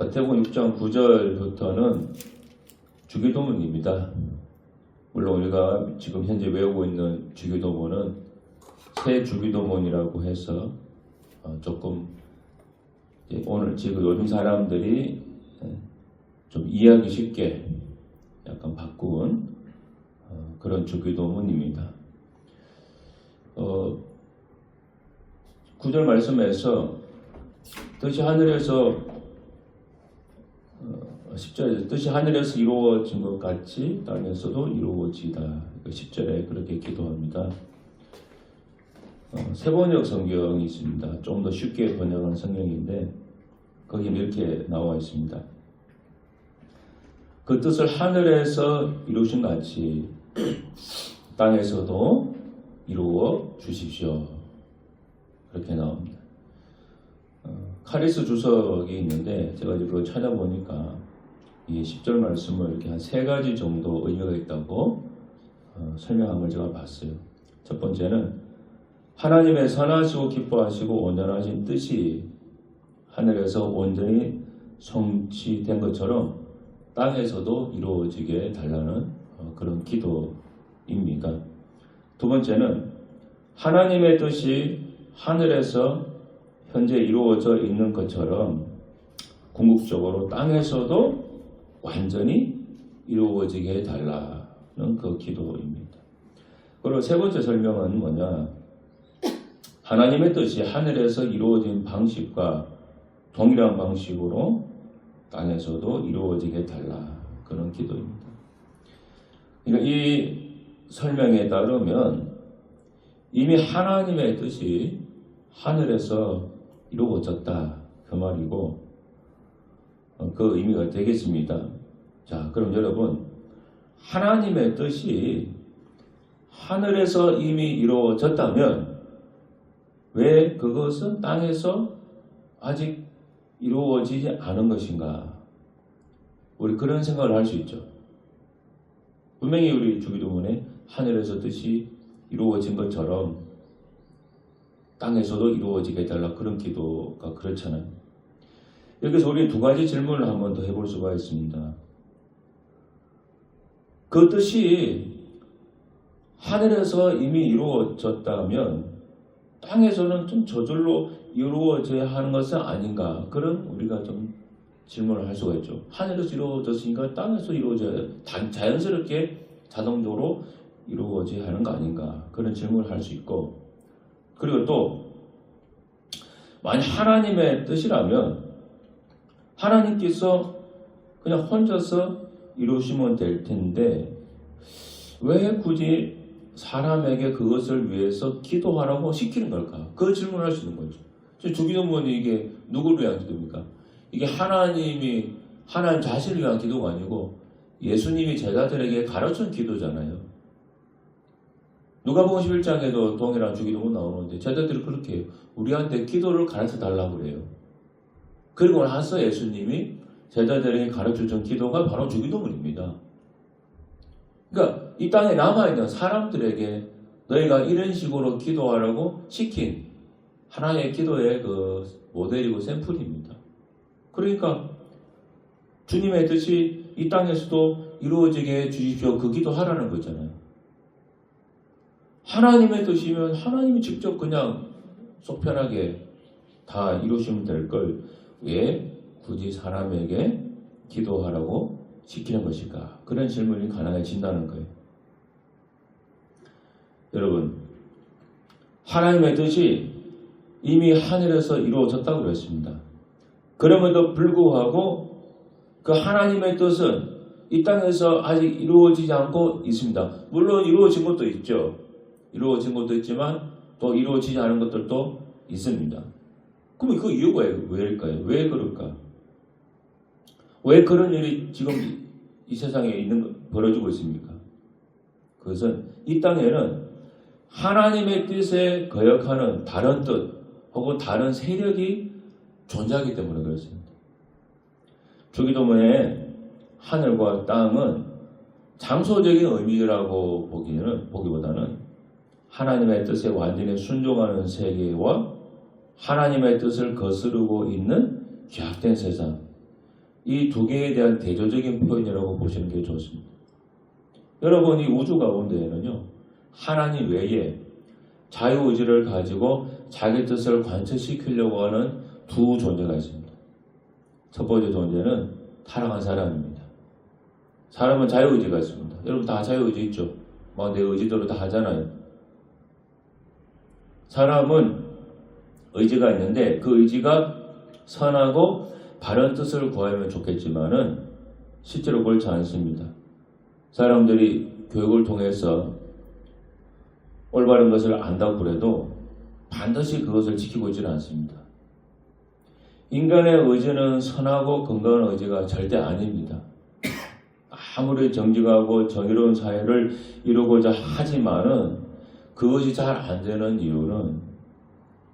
마태복음 6장 9절부터는 주기도문입니다. 물론 우리가 지금 현재 외우고 있는 주기도문은 새 주기도문이라고 해서 조금 오늘 지금 요즘 사람들이 좀 이해하기 쉽게 약간 바꾼 그런 주기도문입니다. 9절 말씀에서 뜻이 하늘에서 10절에서 뜻이 하늘에서 이루어진 것 같이 땅에서도 이루어지다. 10절에 그렇게 기도합니다. 세 번역 성경이 있습니다. 좀 더 쉽게 번역한 성경인데 거기는 이렇게 나와 있습니다. 그 뜻을 하늘에서 이루신 같이 땅에서도 이루어 주십시오. 그렇게 나옵니다. 카리스 주석이 있는데 제가 그걸 찾아보니까 이 10절 말씀을 이렇게 한 세 가지 정도 의미가 있다고 설명한 걸 제가 봤어요. 첫 번째는 하나님의 선하시고 기뻐하시고 온전하신 뜻이 하늘에서 온전히 성취된 것처럼 땅에서도 이루어지게 달라는 그런 기도입니다. 두 번째는 하나님의 뜻이 하늘에서 현재 이루어져 있는 것처럼 궁극적으로 땅에서도 완전히 이루어지게 해달라는 그 기도입니다. 그리고 세 번째 설명은 뭐냐? 하나님의 뜻이 하늘에서 이루어진 방식과 동일한 방식으로 땅에서도 이루어지게 해달라. 그런 기도입니다. 그러니까 이 설명에 따르면 이미 하나님의 뜻이 하늘에서 이루어졌다. 그 말이고 그 의미가 되겠습니다. 자, 그럼 여러분 하나님의 뜻이 하늘에서 이미 이루어졌다면 왜 그것은 땅에서 아직 이루어지지 않은 것인가? 우리 그런 생각을 할 수 있죠. 분명히 우리 주기도문에 하늘에서 뜻이 이루어진 것처럼 땅에서도 이루어지게 해달라 그런 기도가 그렇잖아요. 여기서 우리 두 가지 질문을 한번 더 해볼 수가 있습니다. 그 뜻이 하늘에서 이미 이루어졌다면 땅에서는 좀 저절로 이루어져야 하는 것은 아닌가? 그런 우리가 좀 질문을 할 수가 있죠. 하늘에서 이루어졌으니까 땅에서 이루어져야 자연스럽게 자동적으로 이루어져야 하는 거 아닌가? 그런 질문을 할 수 있고 그리고 또 만약 하나님의 뜻이라면 하나님께서 그냥 혼자서 이루시면 될 텐데 왜 굳이 사람에게 그것을 위해서 기도하라고 시키는 걸까? 그 질문을 할 수 있는 거죠. 주기도문이 이게 누구를 위한 기도입니까? 이게 하나님 자신을 위한 기도가 아니고 예수님이 제자들에게 가르친 기도잖아요. 누가복음 11장에도 동일한 주기도문 나오는데 제자들이 그렇게 해요. 우리한테 기도를 가르쳐 달라고 그래요. 그리고 나서 예수님이 제자들에게 가르쳐준 기도가 바로 주기도문입니다. 그러니까 이 땅에 남아있는 사람들에게 너희가 이런 식으로 기도하라고 시킨 하나의 기도의 그 모델이고 샘플입니다. 그러니까 주님의 뜻이 이 땅에서도 이루어지게 해주십시오. 그 기도하라는 거잖아요. 하나님의 뜻이면 하나님이 직접 그냥 속 편하게 다 이루시면 될 걸 왜 굳이 사람에게 기도하라고 시키는 것일까? 그런 질문이 가능해진다는 거예요. 여러분, 하나님의 뜻이 이미 하늘에서 이루어졌다고 그랬습니다. 그럼에도 불구하고 그 하나님의 뜻은 이 땅에서 아직 이루어지지 않고 있습니다. 물론 이루어진 것도 있죠. 이루어진 것도 있지만 또 이루어지지 않은 것들도 있습니다. 그럼 그 이유가 왜일까요? 왜 그럴까? 왜 그런 일이 지금 이 세상에 벌어지고 있습니까? 그것은 이 땅에는 하나님의 뜻에 거역하는 다른 뜻 혹은 다른 세력이 존재하기 때문에 그렇습니다. 주기도문에 하늘과 땅은 장소적인 의미라고 보기보다는 하나님의 뜻에 완전히 순종하는 세계와 하나님의 뜻을 거스르고 있는 죄악된 세상, 이 두 개에 대한 대조적인 표현이라고 보시는 게 좋습니다. 여러분, 이 우주 가운데에는요, 하나님 외에 자유의지를 가지고 자기 뜻을 관철시키려고 하는 두 존재가 있습니다. 첫 번째 존재는 타락한 사람입니다. 사람은 자유의지가 있습니다. 여러분 다 자유의지 있죠? 막 내 의지대로 다 하잖아요. 사람은 의지가 있는데 그 의지가 선하고 바른 뜻을 구하면 좋겠지만은 실제로 그렇지 않습니다. 사람들이 교육을 통해서 올바른 것을 안다고 해도 반드시 그것을 지키고 있지는 않습니다. 인간의 의지는 선하고 건강한 의지가 절대 아닙니다. 아무리 정직하고 정의로운 사회를 이루고자 하지만은 그것이 잘 안 되는 이유는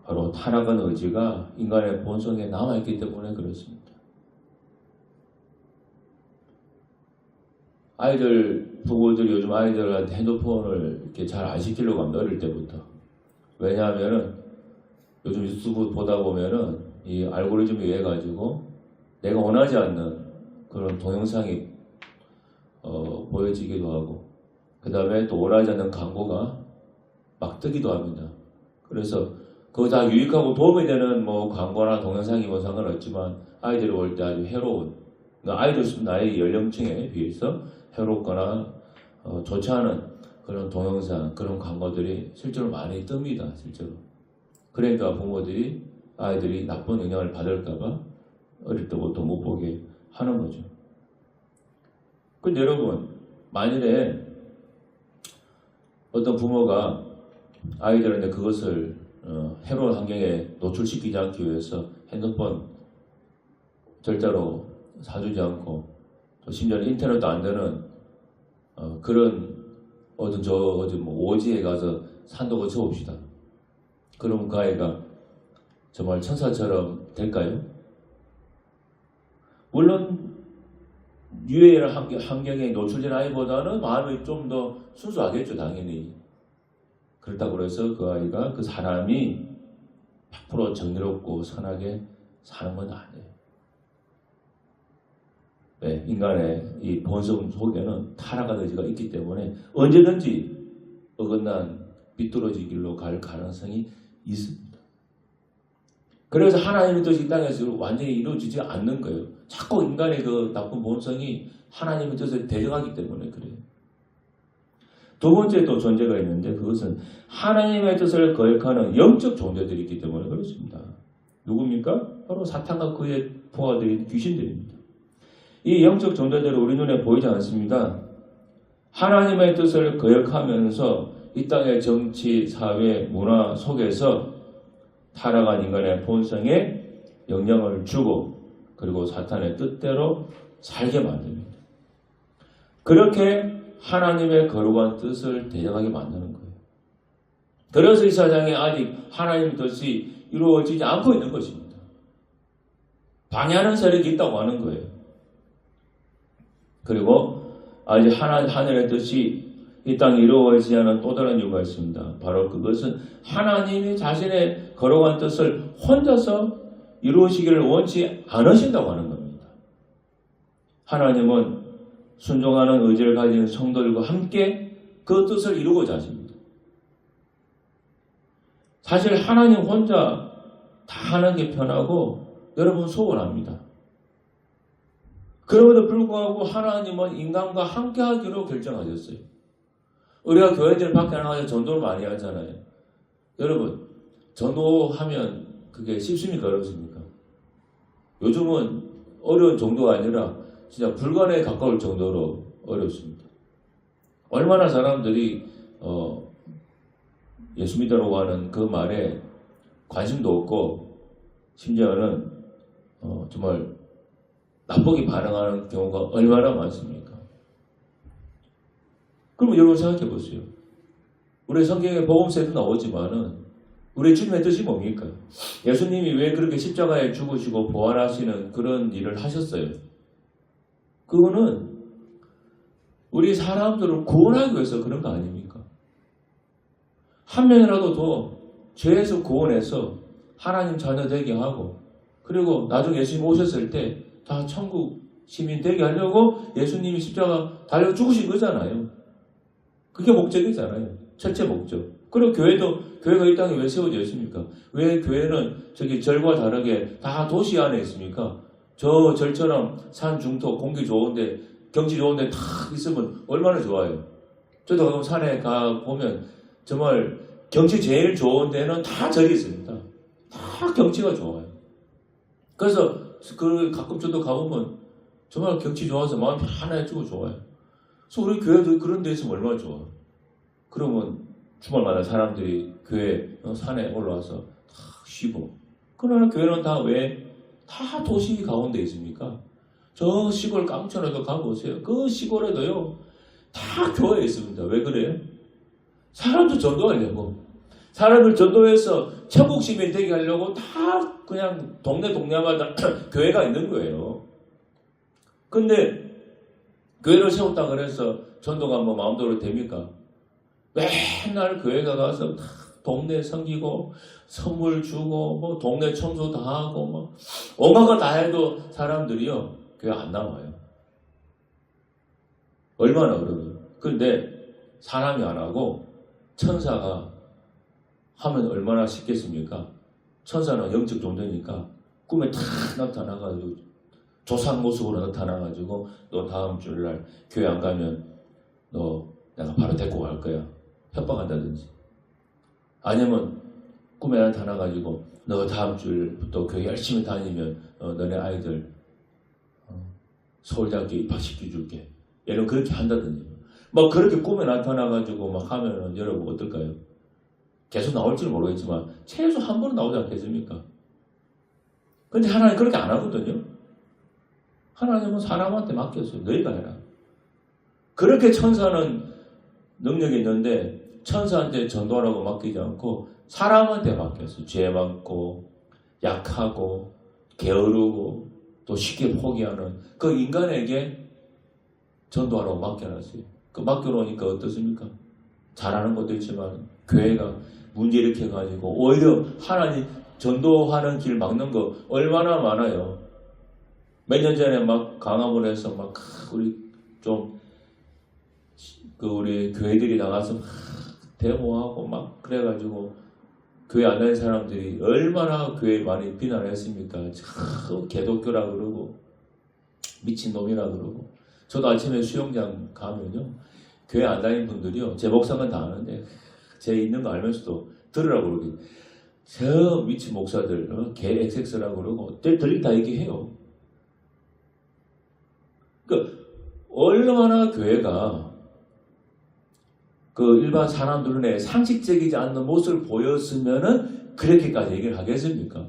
바로 타락한 의지가 인간의 본성에 남아있기 때문에 그렇습니다. 부모들이 요즘 아이들한테 핸드폰을 이렇게 잘 안 시키려고 합니다. 어릴 때부터. 왜냐하면은 요즘 유튜브 보다 보면은 이 알고리즘이 의해 가지고 내가 원하지 않는 그런 동영상이 보여지기도 하고, 그 다음에 또 원하지 않는 광고가 막 뜨기도 합니다. 그래서 그거 다 유익하고 도움이 되는 뭐 광고나 동영상이 뭐 상관없지만 아이들이 볼 때 아주 해로운, 아이들 나이 연령층에 비해서 해롭거나 좋지 않은 그런 동영상, 그런 광고들이 실제로 많이 뜹니다. 실제로. 그러니까 부모들이 아이들이 나쁜 영향을 받을까봐 어릴 때부터 못 보게 하는 거죠. 근데 여러분, 만일에 어떤 부모가 아이들한테 그것을 해로운 환경에 노출시키지 않기 위해서 핸드폰 절대로 사주지 않고, 또 심지어 인터넷도 안 되는 그런 어디 뭐 오지에 가서 산도 거쳐봅시다. 그럼 그 아이가 정말 천사처럼 될까요? 물론 유해한 환경에 노출된 아이보다는 마음이 좀 더 순수하겠죠, 당연히. 그렇다고 해서 그 아이가, 그 사람이 100% 정의롭고 선하게 사는 건 아니에요. 네, 인간의 이 본성 속에는 타락한 의지가 있기 때문에 언제든지 어긋난 비뚤어진 길로 갈 가능성이 있습니다. 그래서 하나님의 뜻이 이 땅에서 완전히 이루어지지 않는 거예요. 자꾸 인간의 그 나쁜 본성이 하나님의 뜻을 대적하기 때문에 그래요. 두 번째 또 존재가 있는데 그것은 하나님의 뜻을 거역하는 영적 존재들이 있기 때문에 그렇습니다. 누굽니까? 바로 사탄과 그의 부하들인 귀신들입니다. 이 영적 존재들은 우리 눈에 보이지 않습니다. 하나님의 뜻을 거역하면서 이 땅의 정치, 사회, 문화 속에서 타락한 인간의 본성에 영향을 주고 그리고 사탄의 뜻대로 살게 만듭니다. 그렇게 하나님의 거룩한 뜻을 대적하게 만드는 거예요. 그래서 이 세상에 아직 하나님의 뜻이 이루어지지 않고 있는 것입니다. 방해하는 세력이 있다고 하는 거예요. 그리고 아직 하늘의 뜻이 이 땅에 이루어지지 않은 또 다른 이유가 있습니다. 바로 그것은 하나님이 자신의 거룩한 뜻을 혼자서 이루어지기를 원치 않으신다고 하는 겁니다. 하나님은 순종하는 의지를 가진 성도들과 함께 그 뜻을 이루고자 하십니다. 사실 하나님 혼자 다 하는 게 편하고 여러분 소원합니다. 그럼에도 불구하고 하나님은 인간과 함께 하기로 결정하셨어요. 우리가 교회들 밖에 나가서 전도를 많이 하잖아요. 여러분, 전도하면 그게 쉽습니까? 어렵습니까? 요즘은 어려운 정도가 아니라 진짜 불가능에 가까울 정도로 어렵습니다. 얼마나 사람들이 예수 믿으라고 하는 그 말에 관심도 없고 심지어는 정말 나쁘게 반응하는 경우가 얼마나 많습니까? 그럼 여러분 생각해 보세요. 우리 성경에 복음서에도 나오지만은 우리 주님의 뜻이 뭡니까? 예수님이 왜 그렇게 십자가에 죽으시고 부활하시는 그런 일을 하셨어요? 그거는 우리 사람들을 구원하기 위해서 그런 거 아닙니까? 한 명이라도 더 죄에서 구원해서 하나님 자녀 되게 하고 그리고 나중에 예수님 오셨을 때 다 천국 시민 되게 하려고 예수님이 십자가 달려 죽으신 거잖아요. 그게 목적이잖아요. 첫째 목적. 그리고 교회가 이 땅에 왜 세워져 있습니까? 왜 교회는 저기 절과 다르게 다 도시 안에 있습니까? 저 절처럼 산 중턱 공기 좋은데 경치 좋은데 다 있으면 얼마나 좋아요. 저도 가끔 산에 가 보면 정말 경치 제일 좋은 데는 다 절이 있습니다. 다 경치가 좋아요. 그래서 가끔 저도 가보면 정말 경치 좋아서 마음 편안해지고 좋아요. 그래서 우리 교회도 그런 데 있으면 얼마나 좋아. 그러면 주말마다 사람들이 교회 산에 올라와서 다 쉬고. 그러나 교회는 다 왜? 다 도시 가운데 있습니까? 저 시골 깡촌에도 가보세요. 그 시골에도요. 다 교회에 있습니다. 왜 그래요? 사람들 전도하려고. 사람을 전도해서 천국 시민 되게 하려고 다 그냥 동네마다 교회가 있는 거예요. 근데 교회를 세웠다 그래서 전도가 뭐 마음대로 됩니까? 맨날 교회가 가서 다 동네 섬기고 선물 주고 뭐 동네 청소 다 하고 뭐 온갖 거 다 해도 사람들이요 교회 안 나와요. 얼마나 어려워요. 근데 사람이 안 하고 천사가 하면 얼마나 쉽겠습니까? 천사는 영적 존재니까 꿈에 탁 나타나가지고 조상 모습으로 나타나가지고 너 다음 주일날 교회 안 가면 너 내가 바로 데리고 갈 거야. 협박한다든지. 아니면 꿈에 나타나가지고 너 다음 주일부터 교회 열심히 다니면 너네 아이들 서울대학교 입학시켜 줄게. 얘는 그렇게 한다든지. 막 그렇게 꿈에 나타나가지고 막 하면은 여러분 어떨까요? 계속 나올지는 모르겠지만 최소 한 번은 나오지 않겠습니까? 근데 하나님 그렇게 안 하거든요. 하나님은 사람한테 맡겼어요. 너희가 해라. 그렇게 천사는 능력이 있는데 천사한테 전도하라고 맡기지 않고 사람한테 맡겼어요. 죄 많고 약하고 게으르고 또 쉽게 포기하는 그 인간에게 전도하라고 맡겨놨어요. 그 맡겨놓으니까 어떻습니까? 잘하는 것도 있지만 교회가 문제 일으켜가지고 오히려 하나님 전도하는 길 막는 거 얼마나 많아요. 몇 년 전에 막 강화문에서 막 우리 교회들이 나가서 막 데모하고 막 그래가지고 교회 안 다니는 사람들이 얼마나 교회 많이 비난했습니까? 개독교라 그러고 미친놈이라 그러고. 저도 아침에 수영장 가면요 교회 안 다니는 분들이요 제 목사는 다 아는데 제 있는 거 알면서도 들으라고 그러기. 저 미친 목사들 개 XX라고 그러고 들리 다 얘기해요. 얼마나 교회가 그 일반 사람들 눈에 상식적이지 않는 모습을 보였으면은 그렇게까지 얘기를 하겠습니까?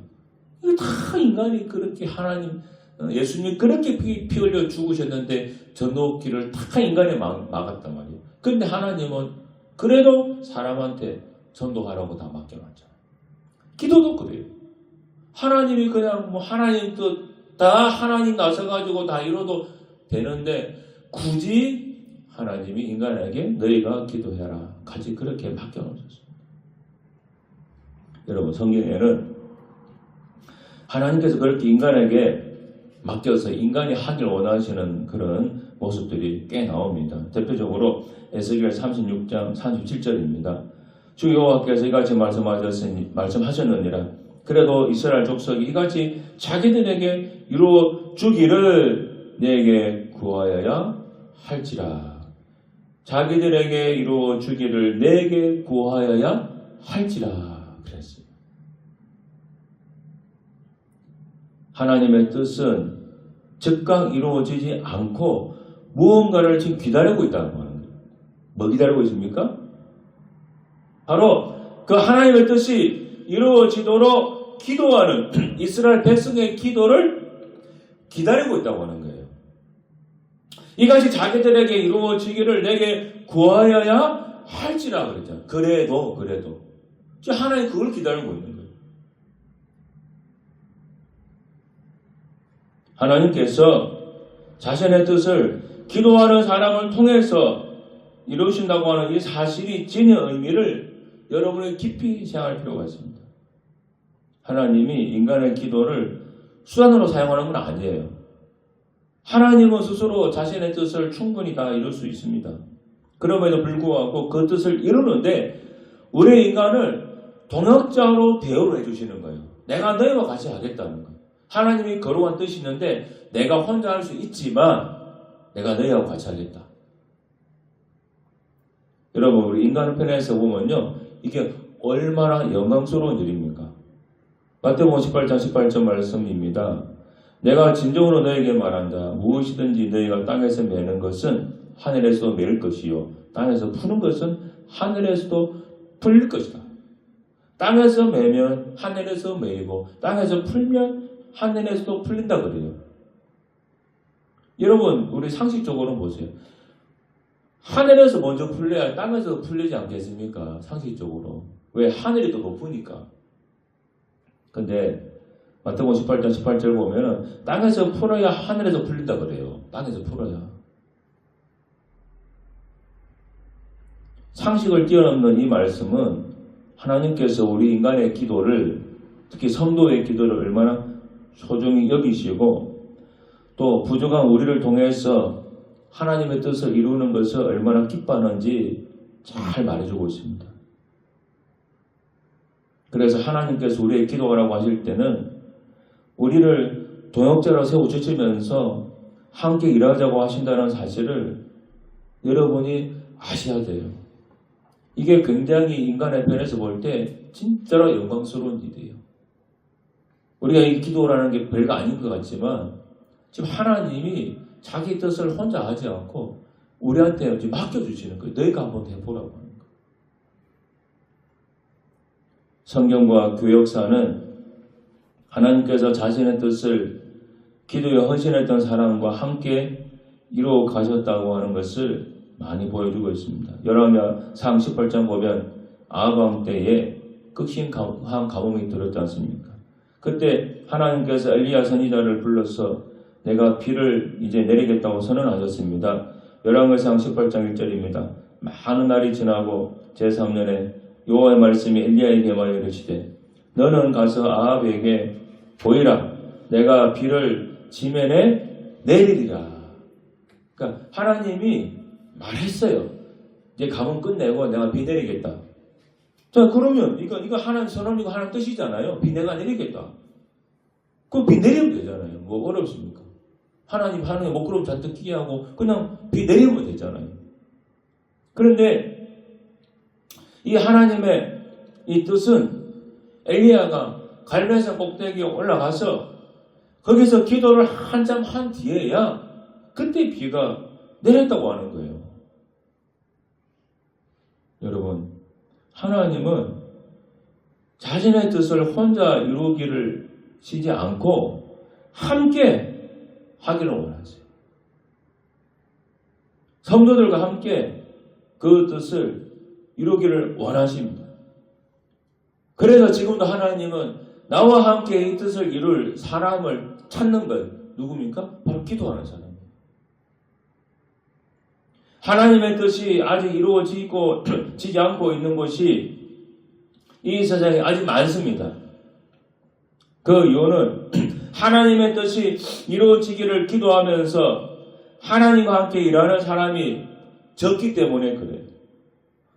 이거 다 인간이 그렇게 하나님, 예수님이 그렇게 피 흘려 죽으셨는데 전도길을 다 인간이 막았단 말이에요. 근데 하나님은 그래도 사람한테 전도하라고 다 맡겨놨잖아요. 기도도 그래요. 하나님이 그냥 뭐 하나님 뜻 다 하나님 나서가지고 다 이뤄도 되는데 굳이 하나님이 인간에게 너희가 기도해라. 같이 그렇게 맡겨놓으셨습니다. 여러분 성경에는 하나님께서 그렇게 인간에게 맡겨서 인간이 하길 원하시는 그런 모습들이 꽤 나옵니다. 대표적으로 에스겔 36장 37절입니다. 주 여호와께서 이같이 말씀하셨느니라. 그래도 이스라엘 족속이 이같이 자기들에게 이루어 주기를 내게 구하여야 할지라. 자기들에게 이루어 주기를 내게 구하여야 할지라 그랬어요. 하나님의 뜻은 즉각 이루어지지 않고 무언가를 지금 기다리고 있다는 거예요. 뭐 기다리고 있습니까? 바로 그 하나님의 뜻이 이루어지도록 기도하는 이스라엘 백성의 기도를 기다리고 있다고 하는 거예요. 이것이 자기들에게 이루어지기를 내게 구하여야 할지라 그랬잖아요. 그래도. 지금 하나님 그걸 기다리고 있는 거예요. 하나님께서 자신의 뜻을 기도하는 사람을 통해서 이루신다고 하는 이 사실이 지닌 의미를 여러분이 깊이 생각할 필요가 있습니다. 하나님이 인간의 기도를 수단으로 사용하는 건 아니에요. 하나님은 스스로 자신의 뜻을 충분히 다 이룰 수 있습니다. 그럼에도 불구하고 그 뜻을 이루는데 우리 인간을 동역자로 대우를 해주시는 거예요. 내가 너희와 같이 하겠다는 거예요. 하나님이 거룩한 뜻이 있는데 내가 혼자 할 수 있지만 내가 너희하고 같이 하겠다. 여러분, 우리 인간의 편에서 보면요, 이게 얼마나 영광스러운 일입니까? 마태복음 18장 18절 말씀입니다. 내가 진정으로 너에게 말한다. 무엇이든지 너희가 땅에서 매는 것은 하늘에서 매일 것이요 땅에서 푸는 것은 하늘에서도 풀릴 것이다. 땅에서 매면 하늘에서 매이고 땅에서 풀면 하늘에서도 풀린다 그래요. 여러분, 우리 상식적으로 보세요. 하늘에서 먼저 풀려야 땅에서 풀리지 않겠습니까? 상식적으로. 왜? 하늘이 더 높으니까. 근데 마태복음 18장 18절 보면은 땅에서 풀어야 하늘에서 풀린다 그래요. 땅에서 풀어야. 상식을 뛰어넘는 이 말씀은 하나님께서 우리 인간의 기도를, 특히 성도의 기도를 얼마나 소중히 여기시고 또 부족한 우리를 통해서 하나님의 뜻을 이루는 것을 얼마나 기뻐하는지 잘 말해주고 있습니다. 그래서 하나님께서 우리의 기도하라고 하실 때는 우리를 동역자로 세워주시면서 함께 일하자고 하신다는 사실을 여러분이 아셔야 돼요. 이게 굉장히 인간의 편에서 볼 때 진짜로 영광스러운 일이에요. 우리가 이 기도라는 게 별거 아닌 것 같지만 지금 하나님이 자기 뜻을 혼자 하지 않고 우리한테 지금 맡겨주시는 거예요. 너희가 한번 해보라고 하는 거예요. 성경과 교회 역사는 하나님께서 자신의 뜻을 기도에 헌신했던 사람과 함께 이루어 가셨다고 하는 것을 많이 보여주고 있습니다. 열왕기상 18장 보면 아합 때에 극심한 가뭄이 들었지 않습니까? 그때 하나님께서 엘리야 선지자를 불러서 내가 비를 이제 내리겠다고 선언하셨습니다. 열왕기상 18장 1절입니다. 많은 날이 지나고 제3년에 여호와의 말씀이 엘리야에게 말하여 이르시되 너는 가서 아합에게 보이라 내가 비를 지면에 내리리라. 그러니까 하나님이 말했어요. 이제 가뭄 끝내고 내가 비 내리겠다. 자, 그러면 이거 하나님 선언이고 하나님 뜻이잖아요. 비 내가 내리겠다. 그럼 비 내리면 되잖아요. 뭐 어렵습니까? 하나님 목구름 잔뜩 끼게 하고 그냥 비 내리면 되잖아요. 그런데 이 하나님의 이 뜻은 엘리야가 갈멜산 꼭대기에 올라가서 거기서 기도를 한참 한 뒤에야 그때 비가 내렸다고 하는 거예요. 여러분, 하나님은 자신의 뜻을 혼자 이루기를 쉬지 않고 함께 하기를 원하세요. 성도들과 함께 그 뜻을 이루기를 원하십니다. 그래서 지금도 하나님은 나와 함께 이 뜻을 이룰 사람을 찾는 거예요. 누굽니까? 바로 기도하는 사람이에요. 하나님의 뜻이 아직 이루어지지 않고 있는 곳이 이 세상에 아직 많습니다. 그 이유는 하나님의 뜻이 이루어지기를 기도하면서 하나님과 함께 일하는 사람이 적기 때문에 그래요.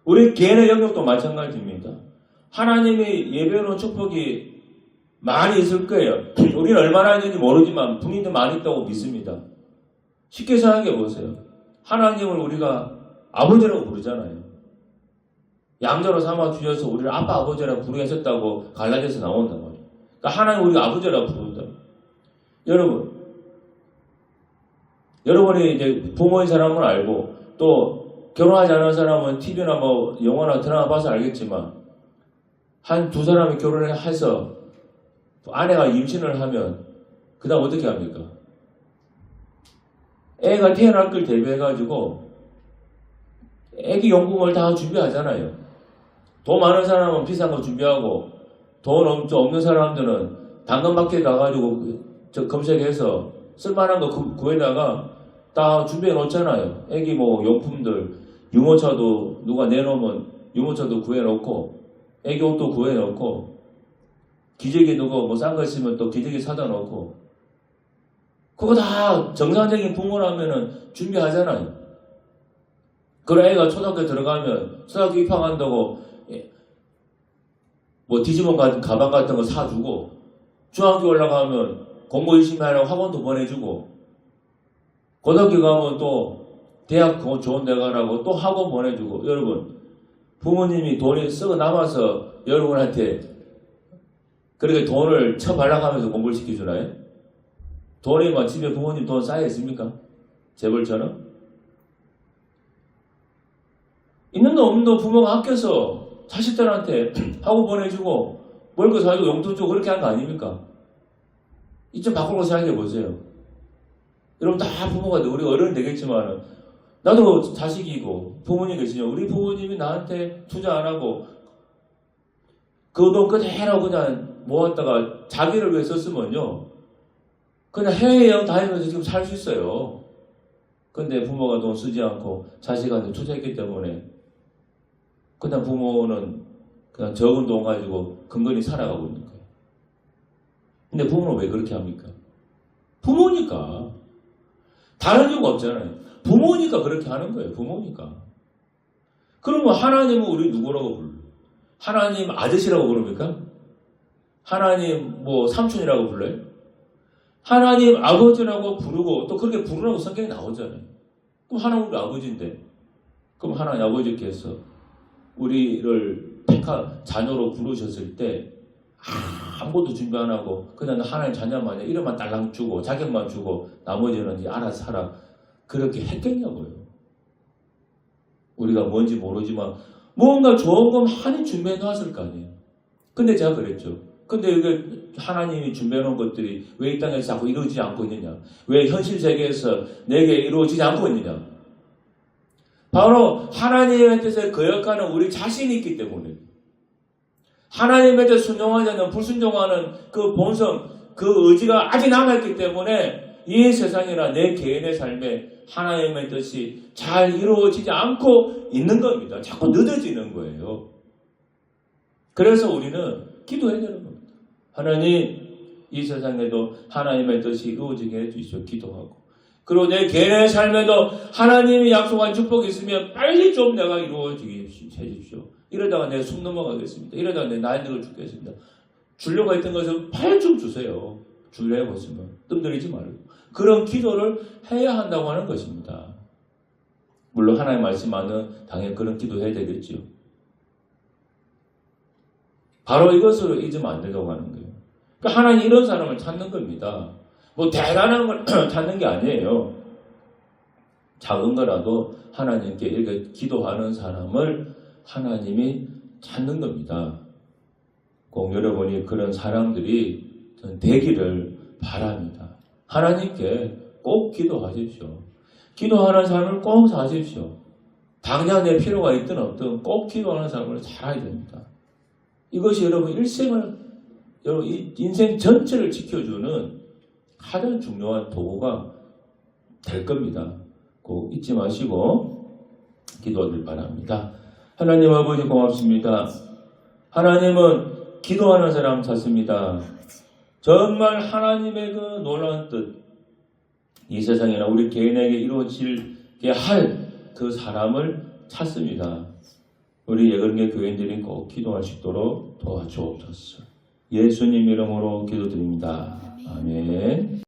우리 개인의 영역도 마찬가지입니다. 하나님이 예배로운 축복이 많이 있을 거예요. 우리는 얼마나 있는지 모르지만 분인도 많이 있다고 믿습니다. 쉽게 생각해 보세요. 하나님을 우리가 아버지라고 부르잖아요. 양자로 삼아 주셔서 우리를 아빠 아버지라고 부르셨다고 갈라디아서 나온단 말이에요. 그러니까 하나님 우리가 아버지라고 부른다. 여러분이 이제 부모인 사람은 알고 또 결혼하지 않은 사람은 TV나 뭐 영화나 드라마 봐서 알겠지만 한 두 사람이 결혼을 해서 아내가 임신을 하면 그 다음 어떻게 합니까? 애가 태어날 걸 대비해가지고 애기 용품을 다 준비하잖아요. 돈 많은 사람은 비싼 거 준비하고 돈 없는 사람들은 당근마켓 가가지고 검색해서 쓸만한 거 구해다가 다 준비해 놓잖아요. 애기 뭐 용품들 유모차도 누가 내놓으면 유모차도 구해놓고 애기 옷도 구해놓고 기저귀 누가 뭐 싼 거 있으면 또 기저귀 사다 놓고 그거 다 정상적인 부모라면은 준비하잖아요. 그런 애가 초등학교 들어가면 초등학교 입학한다고 뭐 디지몬 가방 같은 거 사주고, 중학교 올라가면 공부 열심히 하라고 학원도 보내주고, 고등학교 가면 또 대학 좋은 데 가라고 또 학원 보내주고. 여러분, 부모님이 돈이 썩어 남아서 여러분한테 그렇게 돈을 쳐발라가면서 공부를 시켜주나요? 돈이 막 집에 부모님 돈 쌓여 있습니까? 재벌처럼? 있는 놈 없는 놈 부모가 아껴서 자식들한테 학원 보내주고 월급 사주고 용돈 주고 그렇게 한 거 아닙니까? 이좀 바꾸고 생각해 보세요. 여러분 다 부모가 우리 어른 되겠지만 나도 자식이고 부모님 계시죠. 우리 부모님이 나한테 투자 안 하고 그 돈 그대로 그냥 모았다가 자기를 위해 썼으면요, 그냥 해외여행 다니면서 지금 살 수 있어요. 근데 부모가 돈 쓰지 않고 자식한테 투자했기 때문에 그냥 부모는 그냥 적은 돈 가지고 근근히 살아가고 있는 거예요. 근데 부모는 왜 그렇게 합니까? 부모니까. 다른 이유가 없잖아요. 부모니까 그렇게 하는 거예요. 부모니까. 그러면 하나님은 우리 누구라고 불러요? 하나님 아저씨라고 부릅니까? 하나님 뭐 삼촌이라고 불러요? 하나님 아버지라고 부르고 또 그렇게 부르라고 성경에 나오잖아요. 그럼 하나님 우리 아버지인데, 그럼 하나님 아버지께서 우리를 자녀로 부르셨을 때 아무것도 준비 안 하고 그냥 하나님 자녀만 이름만 딸랑 주고 자격만 주고 나머지는 이제 알아서 살아, 그렇게 했겠냐고요. 우리가 뭔지 모르지만 뭔가 좋은 거 많이 준비해 놨을 거 아니에요. 근데 제가 그랬죠. 근데 이게 하나님이 준비해 놓은 것들이 왜 이 땅에서 자꾸 이루어지지 않고 있느냐? 왜 현실 세계에서 내게 이루어지지 않고 있느냐? 바로 하나님의 뜻에 거역하는 우리 자신이 있기 때문에, 하나님의 뜻에 순종하지 않는 불순종하는 그 본성, 그 의지가 아직 남아있기 때문에 이 세상이나 내 개인의 삶에 하나님의 뜻이 잘 이루어지지 않고 있는 겁니다. 자꾸 늦어지는 거예요. 그래서 우리는 기도해야 되는 겁니다. 하나님, 이 세상에도 하나님의 뜻이 이루어지게 해주시오. 기도하고. 그리고 내 개인의 삶에도 하나님이 약속한 축복이 있으면 빨리 좀 내가 이루어지게 해주십시오. 이러다가 내 숨 넘어가겠습니다. 이러다가 내 나이 들어 죽겠습니다. 주려고 했던 것을 빨리 좀 주세요. 주려 해보시면 뜸들이지 말고. 그런 기도를 해야 한다고 하는 것입니다. 물론 하나님 말씀하는 당연히 그런 기도해야 되겠죠. 바로 이것으로 잊으면 안 되려고 하는 거예요. 그러니까 하나님 이런 사람을 찾는 겁니다. 뭐 대단한 걸 찾는 게 아니에요. 작은 거라도 하나님께 이렇게 기도하는 사람을 하나님이 찾는 겁니다. 꼭 여러분이 그런 사람들이 되기를 바랍니다. 하나님께 꼭 기도하십시오. 기도하는 삶을 꼭 사십시오. 당장 내 필요가 있든 없든 꼭 기도하는 삶을 살아야 됩니다. 이것이 여러분 일생을, 여러분 인생 전체를 지켜주는 가장 중요한 도구가 될 겁니다. 꼭 잊지 마시고 기도하길 바랍니다. 하나님 아버지 고맙습니다. 하나님은 기도하는 사람 찾습니다. 정말 하나님의 그 놀라운 뜻, 이 세상이나 우리 개인에게 이루어지게 할 그 사람을 찾습니다. 우리 예근계 교인들이 꼭 기도할 수 있도록 도와주옵소서. 예수님 이름으로 기도드립니다. 아멘.